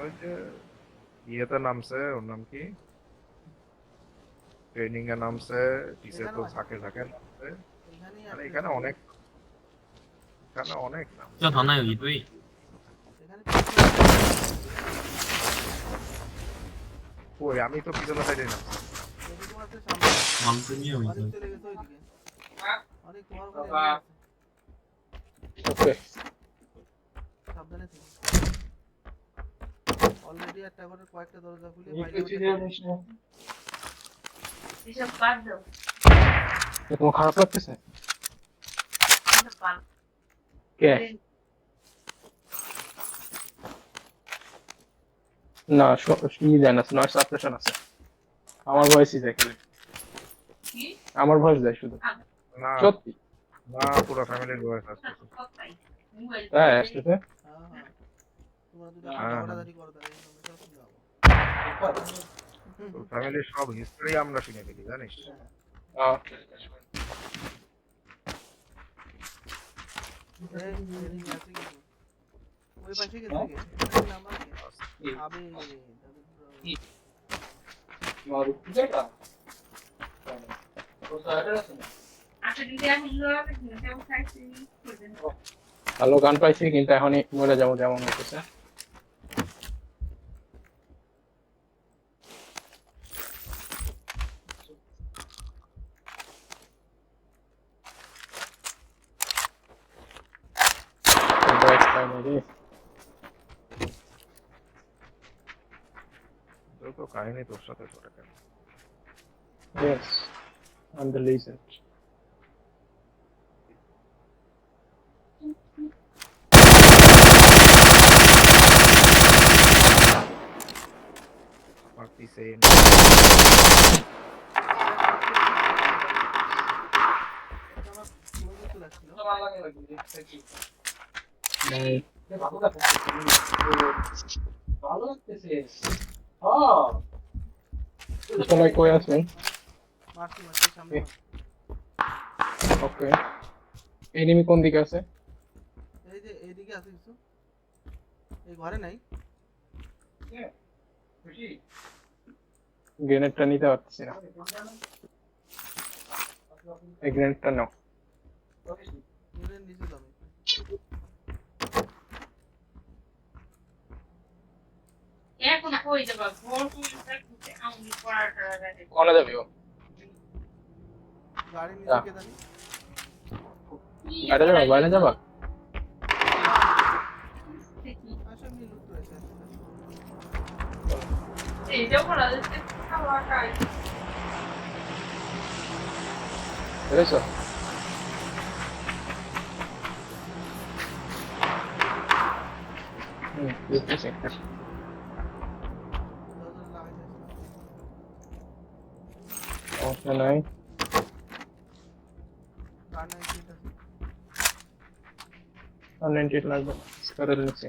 ওই যে ইয়েতে নামছে, ওর নাম কি, ট্রেনিং এ নামছে, টিসে তো থাকে থাকে নামছে। মানে এখানে অনেক, এখানে অনেক নাম। 저 다나요 이두이 ওই আমি তো পিছনের সাইডে নামছি। 왕금이요 이두 ওকে অলরেডি একটা করে কয়েকটা দরজা খুলে এসব বাদ দাও। তোমার খারাপ লাগতেছে এসব বাদ। কে না শুনি যায় না, নয়েজ সাপ্রেশন আছে। আমার ভয়েসই যায় খালি, কি? আমার ভয়েস যায় শুধু। না সত্যি না, পুরো ফ্যামিলির ভয়েস আসছে। কথাই। মোবাইল হ্যাঁ আসতেছে। হ্যাঁ হ্যাঁ তোমরা দুটো হ্যাঁ। ঝগড়াঝাটি করো তাহলে সব শুনে যাবো ফ্যামিলির সব হিস্ট্রি আমরা শুনে ফেলি জানিস। আহ, এই ট্রেনিং আছে কিন্তু ওই পাশে গেছে কে নাম্বার কে আবে আচ্ছা দিদি আমি লোক কেমন খাইছি করবেন। ভালো গান পাইছি কিন্তু এখনই মরে যাবো যেমন হইতেছে। তোর তো কাহিনী তোর সাথে ছোট কেন? Yes, I'm the lizard. আমার পিছে সবাই কই আছেন? মারছি মারছি সামনে ওকে, এনিমি কোন দিকে আছে? এই যে এইদিকে আছে কিছু এই ঘরে নাই গ্রেনেডটা নিতে পারতেছি না, এই গ্রেনেডটা নাও। ঘরে নিচে যাবে এখন কই যাবা ভোর করতে আমি পড়াটা রাখে। কোনে যাবি ও? গাড়ি নিচে কে জানি বাইরে যাবা, বাইরে যাবা? আসলে আমি লুট করেছি এইটাও করা যাচ্ছে খাওয়া খাই। বুঝেছো? বুঝতেছি। দরজা লাগাইছে সমস্যা নাই। গান নাই কি আছে আনলিমিটেড লাগবে না, স্কোয়ারের নিচে।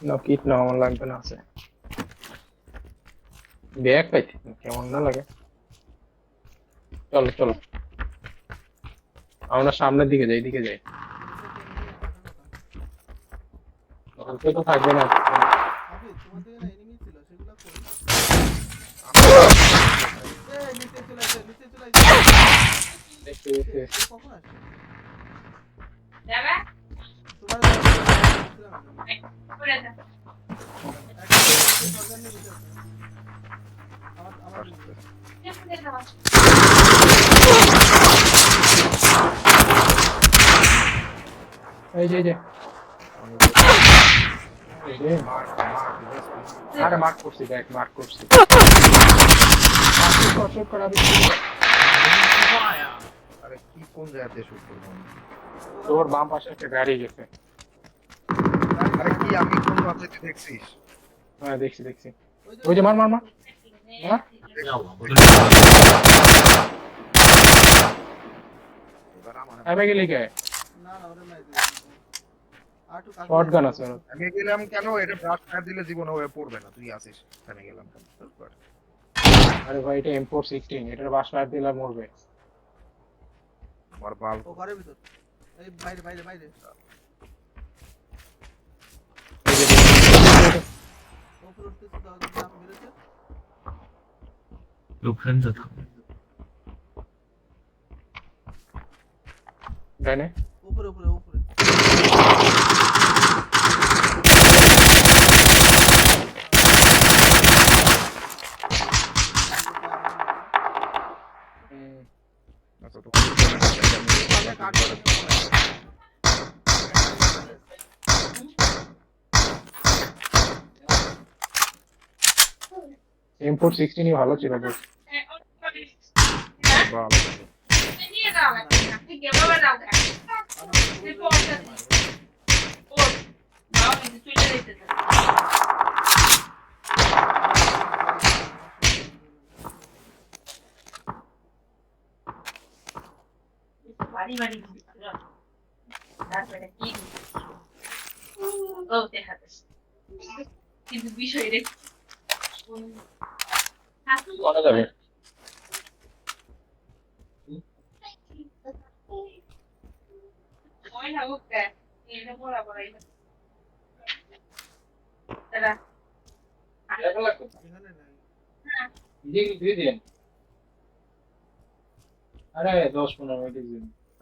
না কিট না, আমার লাগবে না, আছে ব্যাগ পাইছি, কেমন না লাগে। চলো চলো আমরা সামনের দিকে যাই, দিকে যাই। ওকে তো থাকবে না। আবে তোমাদের না এনিমি ছিল সেগুলা কই এই নিচে চলে আসে দেখতে দেখতে কখন আসে যাবে তোমার করে দাও। আমার করে দাও। এই যে এই যে এই যে আরে মার্ক করছি, দেখ মার্ক করছি। কষ্ট করা আরে কি কোন জায়গাতে শুট করবো? তোর বাম পাশে একটা গাড়ি গেছে। আরে কি আমি কোন পাশে দেখছিস? হ্যাঁ দেখছি দেখছি, ওই যে মার মার মার মার। এবার আমার আমি গেলি কে? না না ওরে নাই আটু শর্ট গান আছে ওর। আমি গেলাম কেন? এটা ব্রাশ ফায়ার দিলে জীবনে হয়ে পড়বে না, তুই আসিস আমি গেলাম কেন? আরে ভাই এটা M416, এটার বাস ফায়ার দিলে মরবে। আমার বাল ও ঘরের ভিতর এই বাইরে বাইরে বাইরে উপরে উঠতেছে দাও দাম বেরোচ্ছে ওখানটা থাম ডানে উপরে উপরে উপরে আচ্ছা তো পাশে কাট M416 ই ভালো ছিল বস বাল নিয়ে যাও না ঠিক আছে বাবা দাও ও বাবা কিন্তু চলে যেতে বাড়ি বাড়ি তারপরে কি ও দেখা কিন্তু বিষয় রে করা যাবে ওই না ওকে এটা বড় বড় তারা এখানে নাই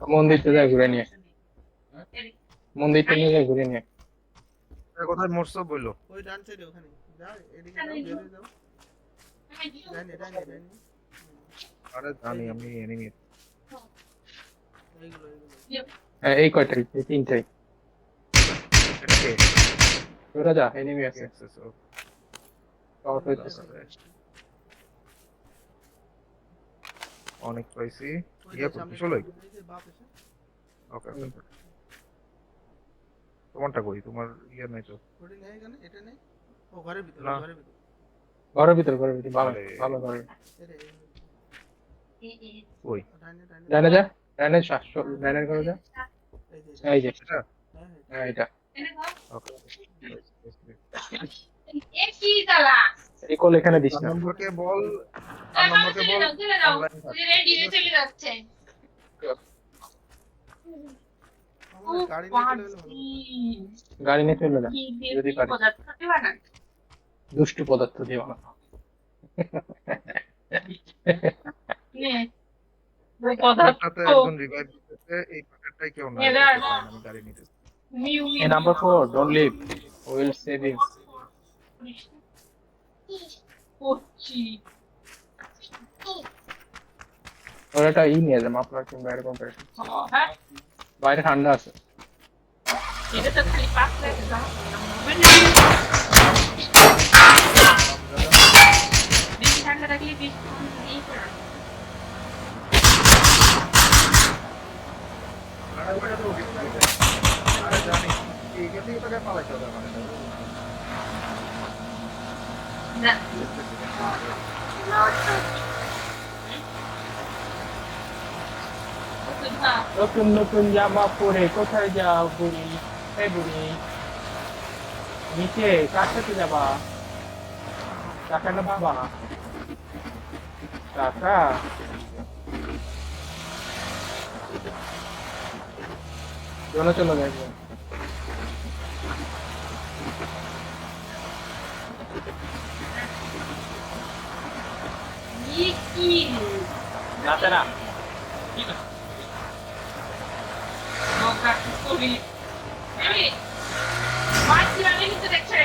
মন্দিরটা যায় ঘুরে নিয়ে মন্দিরটা নিয়ে যায় ঘুরে নিয়ে কোথায় মরছো বললো ওই ডান সাইডে ওখানে যা এদিকে যাও বেরিয়ে যাও ডাইনে ডাইনে ডাইনে আরে জানি আমি এনিমি এইগুলো এইগুলো হ্যাঁ, এই কয়টাই এই তিনটাই এটা কে ওরা যা এনিমি আছে অ্যাক্সেস শর্ট হইতেছে অনেক পাইছি ওই ইয়ে যে সামনে চলোই এই যে বাপ এসে ওকে তোমারটা কই তোমার ইয়ে নাই তো ওটা নেই এখানে এটা নেই ও ঘরের ভিতর না। ঘরের ভিতর ঘরের ভিতর ভালো আরে। ভালো ঘরে এটা কই ডাইনে ডাইনে ডানে যা ডানে ডানের ঘরে যা এই যে এই যে এটা হ্যাঁ হ্যাঁ হ্যাঁ এটা ওকে এ কি তালা এই কল এখানে দিস না নম্বরকে বল আর নম্বরকে বল চলে যাও online থাক। রেডি হয়ে চলে যাচ্ছে ও আমার গাড়ি নিয়ে চলে গেলে ভালো। গাড়ি নিয়ে চলে যা কি যদি পারিস। পদার্থ দিবা না দুষ্টু পদার্থ দিয়ে বানানো নে ওই পদার্থ এটাতে একজন রিভাইভ দিতেছে এই প্যাকেটটাই কেউ না এরা না। আমি গাড়ি নিতে মিউ এই number 4 don't leave will save you কোচি ওর একটা নিয়ে যা মাফলার কিংবা এরকম করে হ্যাঁ বাইরে ঠান্ডা আছে এটা তো খালি পাস লাগে দাও বেশি ঠান্ডা থাকলে বেশি এই করে আরে জানি এইখান থেকে তোকে পালাইতে হবে মানে না নতুন নতুন জামা পরে কোথায় যাও বুড়ি এই বুড়ি নিচে কার সাথে যাবা কাকা না বাবা কাকা চলো চলো দেখবো কি যাতে না নৌকা কবি এই মাছি আমি নিতে দেখছে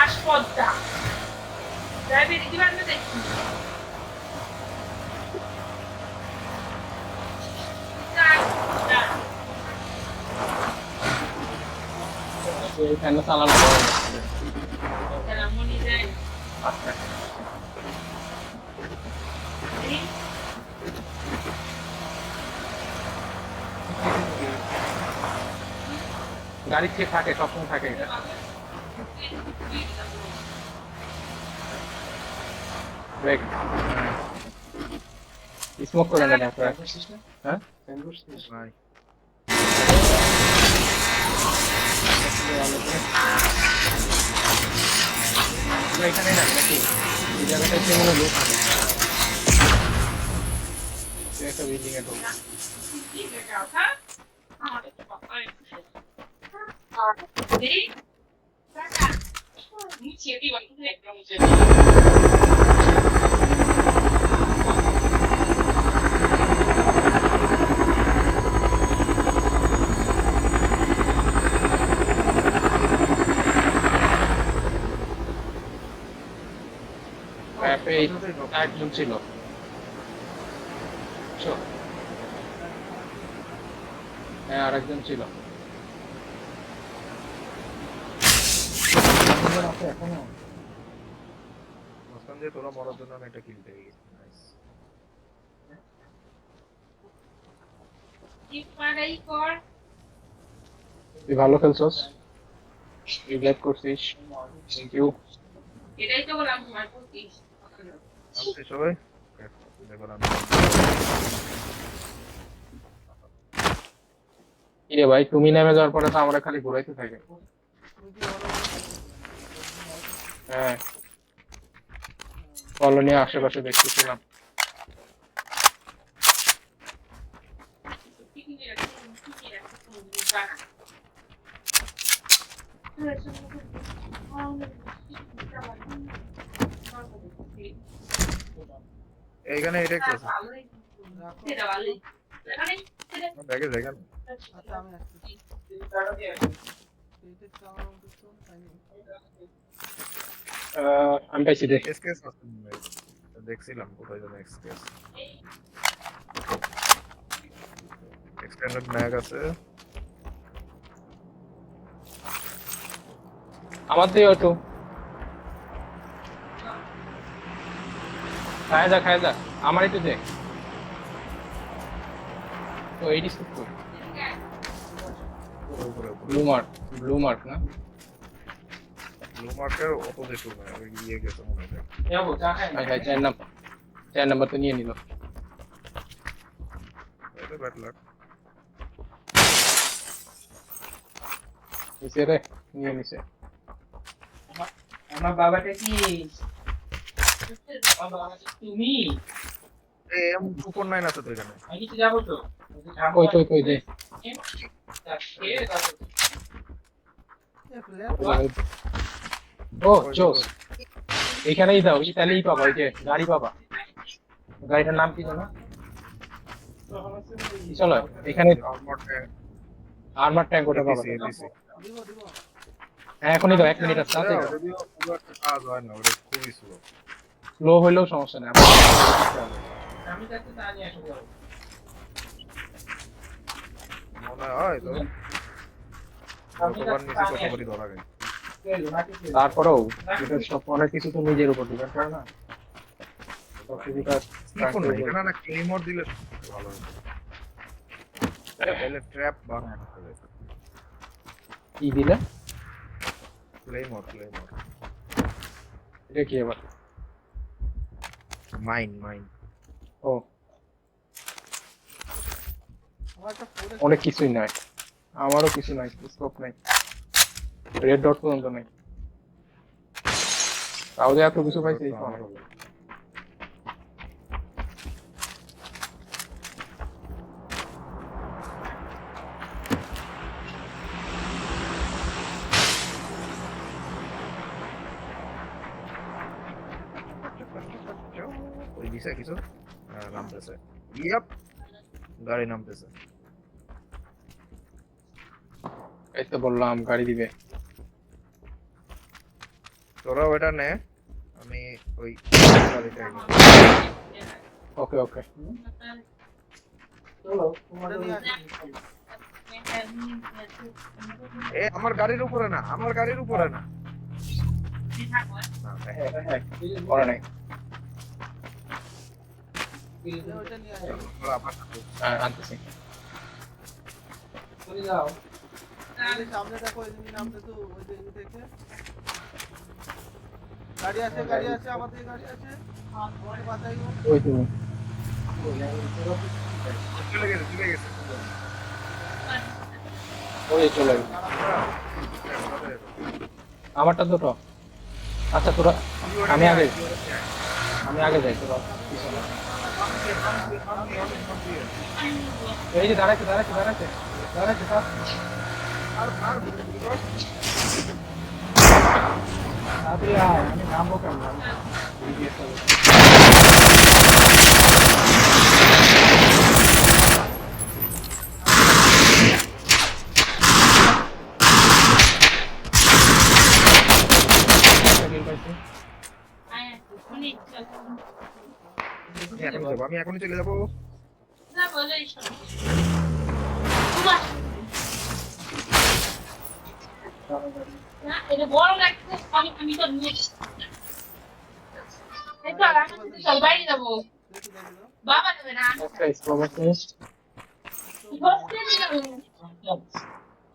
আসপদ্দা যাইবে দিদি বান্ধে দেখছি এখানে চালানো বড় মনে যায় আচ্ছা গাড়িতে থাকে সবসময় থাকে এটা ব্রেক স্মোক করে না আপনারা হ্যাঁ নাই আমরা এখানে না নাকি এই জায়গাটা হচ্ছে মনে লোক আছে একটা বিল্ডিং এ ঢুক। ম্যাপে একজন ছিল। বুঝছো? হ্যাঁ, আরেকজন ছিল। আছে এখনো। মাঝখান দিয়ে তোরা মরার জন্য আমি একটা কিল পেয়ে গেছি। নাইস। তুই ভালো খেলছস, রিভাইভ করছিস, থ্যাংক ইউ। এটাই তো বললাম তোমার বলছিস নামছে সবাই? দেখো আমি ইরে ভাই, তুমি নেমে যাওয়ার পরে তো আমরা খালি ঘুরাইতে থাকি। তুমি কি বলো? হ্যাঁ, কলোনি আশেপাশে দেখতেছিলাম। এইখানে এটেক্স আছে। ব্যাগে দেখেন। আচ্ছা আমি আসছি। এইটা চালানো তো তাই। আমি পাইছি দেখ। এসকেস আছে দেখছিলাম কোথায় যেন এসকেস। এক্সটেন্ডেড ম্যাগ আছে। আমার দিয়ে তো খায় যা আমারই তো দেখ। তো এইটি স্কুপ কর। উপরে ব্লু মার্ক না? ব্লু মার্কের অপোজিট রুমে ওই ইয়ে গেছে মনে হয়। যাবো চা খাই। হ্যাঁ, 4 নাম্বার তো নিয়ে নিল। এটা ব্যাড লাক। নিচে রে, নিয়ে নিচে। আমার বাবাটা কি তুমি? এম 2.9 আছে তো এখানে। আমি কি যাবো তো? কই দে। ও জোস, এখানেই দাও, ইতালিই পাবা, ওই যে গাড়ি পাবা। গাড়িটার নাম কি জানো? চলো এখানে আর্মার ট্যাঙ্ক ওটা পাবা। এবিসি দিব দিব। হ্যাঁ, এখনই দাও, 1 মিনিট আছে। যদিও খুব একটা কাজ হয় না, ওটা খুবই স্লো। স্লো হইলেও সমস্যা নেই। আমি যাচ্ছি তা নিয়ে আসবো। মনে হয় তো কতবার নিচে কতবারই ধরা গেছে। তারপরেও এটা সব অনেক কিছু তো নিজের উপর ডিপেন্ড করে না। এখানে না ক্লেমর দিলে ভালো হবে। তাহলে ট্র্যাপ বানায় না হবে। কি দিলে? ক্লেমর এটা কি আবার? মাইন ও, আমার একটা ফোনে অনেক কিছুই নাই। আমারও কিছু নাই, স্কোপ নাই, রেড ডট পর্যন্ত নাই। তাও যে এত কিছু পাইছে, এই তো অনেক। ওই দিছে কিছু নামতেছে। ইয়াপ, গাড়ি নামতেছে। এই তো বললাম গাড়ি দিবে। তোরা ওটা নে, আমি ওই গাড়িটাই নিই। ওকে ওটা নিয়ে আসছি। এ আমার গাড়ির উপরে না, না, করে নাই। ওটা নিয়ে আসছি। তোরা আমার সাথে। হ্যাঁ, আনতেছি। এই যে সামনে দেখো এনিমি নামতে তো ওই যে এনিমি থেকে। গাড়ি আছে আমাদের গাড়ি আছে। আমাকে বাঁচাইও। ওই তুমি চলে গেছে ওই চলে গেছে। আমারটা দুটো। আচ্ছা তোরা, আমি আগে যাই, তোরা পিছনে। এই যে দাঁড়াচ্ছে দাঁড়াচ্ছে স্যার। তাড়াতাড়ি আয়, আমি নামবো কেমন? আমি এখনই চলে যাবো। না বলে তোমার না এটা বড় লাগছে আমি তো নিয়ে এই তো আমি চল বাইরে যাবো বাবা দেবে না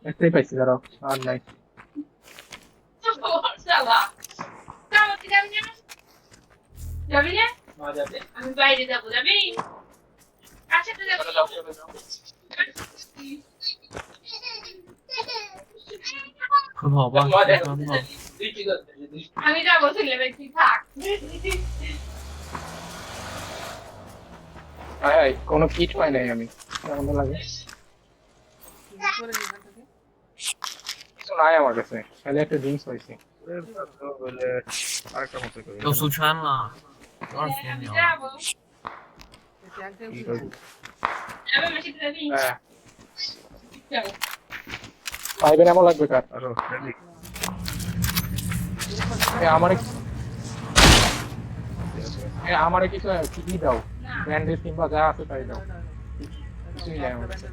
একটাই পাইছি ধরো, আর নাই। যাবি না আমি বাইরে যাবো যাবি কাছে তো যাবো আমি যাবো ছেলে ব্যক্তি থাক কোনো কিট পাই নাই আমি, কেমন লাগে কিছু নাই আমার কাছে, খালি একটা ড্রিঙ্কস পাইছি। আরেকটা মতো করে 又出圈了，多少钱 আমি 秒？ যাবো কি করবো? যাবে বেশি যাবি হ্যাঁ, যাবো পাইবেন এমন লাগবে কার? আরো ready? আমারে কিছু কি দাও, না ব্যান্ডেজ কিংবা যা আছে তাই দাও, কিছুই নাই আমার কাছে।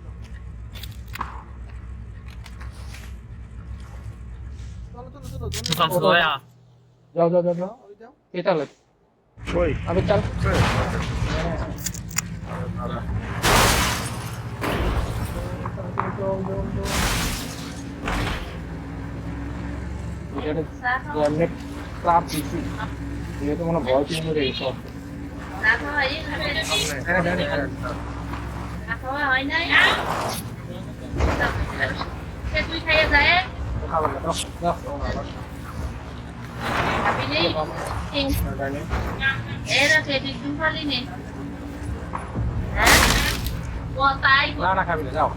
不上车呀？ যাও যাও যাও যাও, কে চালে? কই? আমি চাল। এমনি ক্লাব দিচ্ছি, যেহেতু মনে ভয় কিনে রে সব। না খাওয়া এই খাবে হ্যাঁ হ্যাঁ হ্যাঁ, না খাওয়া হয় নাই সে তুই খাইয়ে যায় খাবার না, দাও দাও খাবি নেই এরা খেতে তুই খালি নে হ্যাঁ ও তাই না না খাবি না, যাও।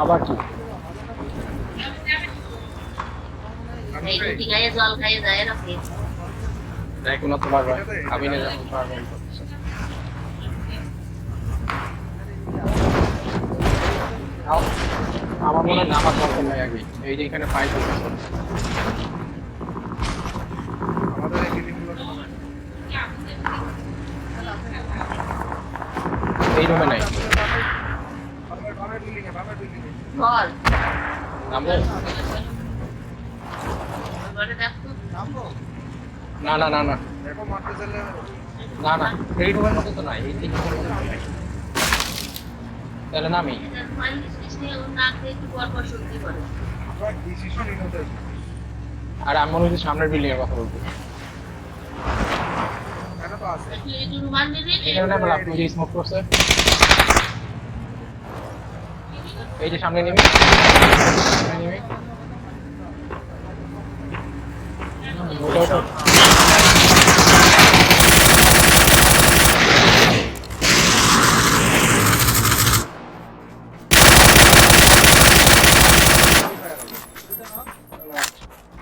আবার কি এই রুটি খাইয়ে জল খাইয়ে যায় রাখে দেখো না তোমার ভাই, আমি না যখন পারবেন আমার মনে হয় নামাজ দরকার নাই আগে, এই যে এখানে পাইপ আছে আমাদের এই বিল্ডিংগুলো এই রুমে নাই, বামের বিল্ডিংয়ে বল নামবো? বলে দেখো না না না না দেখো মারতে চাইলে না না, এই রুমের মধ্যে তো নাই, এই তিন রুমের মধ্যে নাই, তাহলে নামি। এটা ফাইল সিস্টেম না খেয়ে একটু পর পর সত্যি করে ডিসিশনই নিতে আর আমি মনে হচ্ছে সামনের বিল্ডিং এর কথা বলবো, কেন তো আছে তুই একটু রুমাল নিবি এখানে না আপনি যে স্মোক করছে, এই যে সামনে নিবি, সামনে নিবি, ওটা ওটা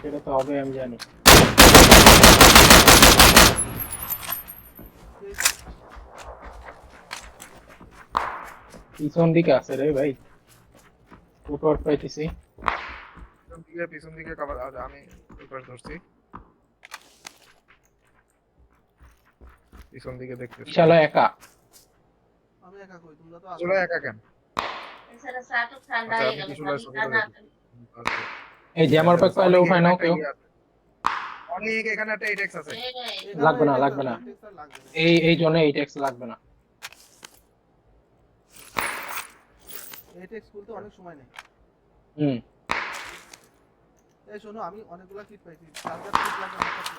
সেটা তো হবে আমি জানি। পিছন দিকে আছে রে ভাই, ফুটওয়ার্ক পাইতেছি। পিছন দিকে কভার আমি পেপার ধরছি পিছন দিকে দেখতেছি বিশাল একা, আমি একা কই তোমরা তো চলে একা কেন এছাড়া চা তো ঠান্ডা আচ্ছা, হয়ে আমি গেল কিছু লাগে ছবি না এই জ্যামার প্যাক পাইলে উপায় নাও কেউ, অনেক এখানে একটা 8x আছে লাগবে না, লাগবে না। এই জন্য 8x লাগবে না। এটেক্স খুলতে অনেক সময় নেই। হুম, এই শোনো আমি অনেকগুলা কিট পাইছি, চার্জার কিট লাগবে আমার কাছে।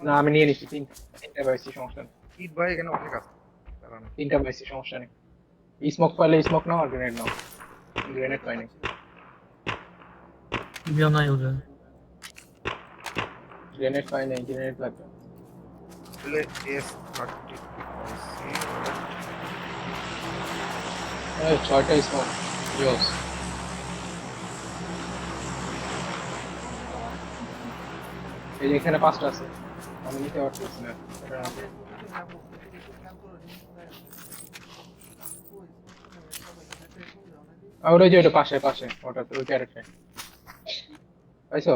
না আমি নিয়ে নিচ্ছি তিনটা পাইছি, সমস্যা নেই। ঈদ ভাই এখানে অনেক আছে দাঁড়ান। তিনটা পাইছি, সমস্যা নেই। স্মোক পাইলে স্মোক নাও আর গ্রেনেড নাও। গ্রেনেড পাইনি। বিয়া নাই ওদের। গ্রেনেড পাইনি, গ্রেনেড লাগবে। তাহলে S30 এই 6টা স্মোক ইউজ। এই যে এখানে 5টা আছে, আমি নিতে পারতেছি না। এটা না। আর ওই যে ওটা পাশে পাশে ওটা ওই ক্যারেটে পাইছো?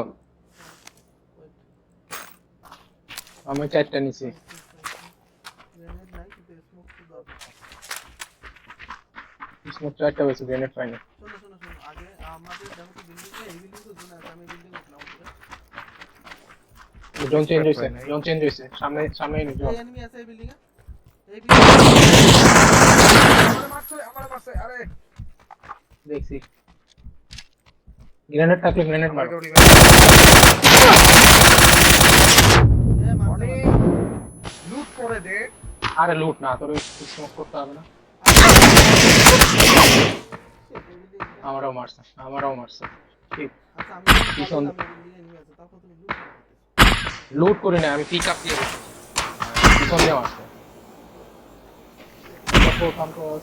আমি 4টা নিছি। গ্রেনেড নাই কিন্তু স্মোক তো দরকার। স্মোক 4টা পাইছি, গ্রেনেড পাইনি। শোনো শোনো শোনো, আগে আমাদের দেখো তো বিল্ডিং এই বিল্ডিং তো জোন আছে, আমি বিল্ডিং উঠলাম উপরে। জোন চেঞ্জ হইছে, জোন চেঞ্জ হইছে। সামনে সামনে নি জোন। এই এনিমি আছে এই বিল্ডিং এ, এই বিল্ডিং আমার মারছে আরে দেখছি। গ্রেনেড থাকলে গ্রেনেড মারো। এ মারছে অনেক লুট করে দে। আরে লুট না, তোর স্মোক করতে হবে না। আমারও মারছে, আমারও মারছে। ঠিক আচ্ছা আমি পিছন বিল্ডিং এনিমি আছে, তারপর তুমি লুট করো। লুট করি না, আমি পিক আপ দিয়ে বসেছি। পিছন দিয়ে মারছে। কম্পোজ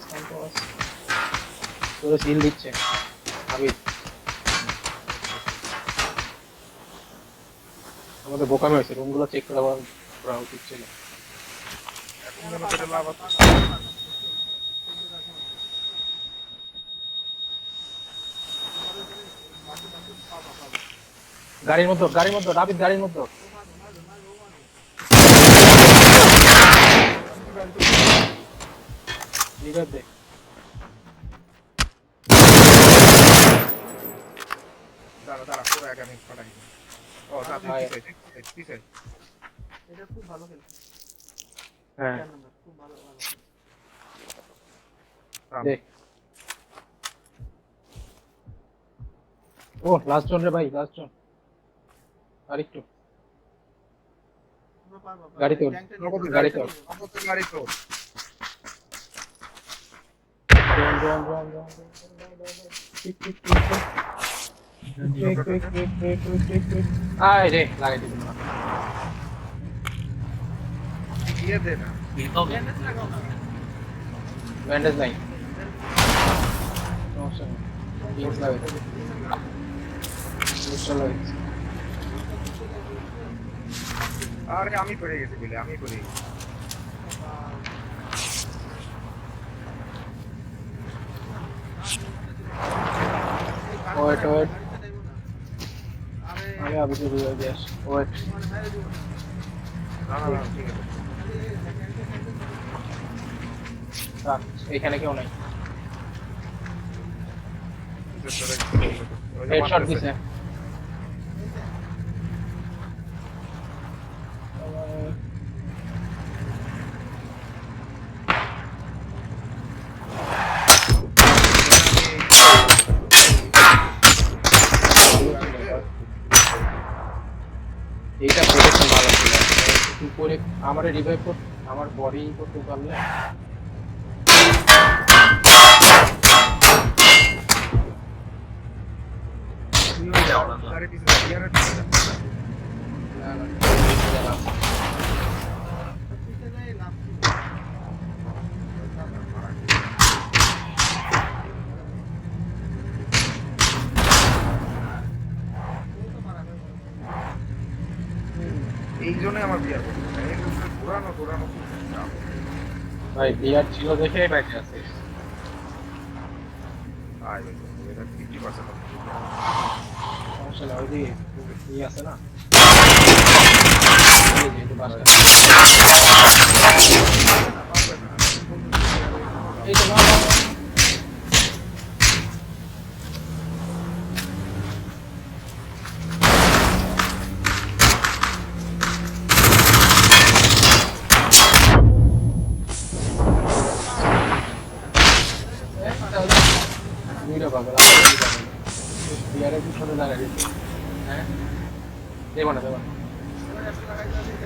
তোর সিল দিচ্ছে হাবিব। আমাদের বোকামি হয়েছে, রুমগুলো চেক করা উচিত ছিল। মনে করে লাভ আছে। গাড়ির মধ্যে রাবিদ গাড়ির মধ্যে। লিভার দে। দাঁড়া পুরো এক আমি ফাটাই দিই। ও পিছে এটা খুব ভালো খেলছে। হ্যাঁ 4 নাম্বার খুব ভালো ভালো। দে। ও লাস্ট জন রে ভাই, লাস্ট জন। আরেকটু তোমরা পারবা। গাড়ি তোর, গাড়ি তোর। গাড়ি তো ড্রোন। ঠিক আয় রে লাগাই দিবি না। দিয়ে দে না। বিলটাও দে। ব্যান্ডেজ নাই, সমস্যা নেই। পিস লাগাই লাগাইছি। আরে আমি পড়ে গেছি বলে আমি পড়ে গেছি। ওয়েট আরে আমি আবি তো দিয়ে দিস। ওয়েট না ঠিক আছে। এখানে কেউ নাই। হেডশট দিছে। এইটা প্রোটেকশন ভালো ছিল। উপরে আমারে রিভাইভ কর, আমার বডি করতে পারলে গাড়ি পিছে গিয়ারে পিছে না পিছে যাই লাভ কি? এই জন্য আমার বিয়ার করতে এই ঘোরানো খুব চাপ। ভাই বিয়ার ছিল দেখে বাইকে আছে। আয় এটা 50% সমস্যা নাই, ওই যে ই আছে না, এই যে এটা বাসা। এই তো না ভিডিও পাবে বিয়ারের পিছনে দাঁড়িয়ে। হ্যাঁ দেবো না টাকা দিতে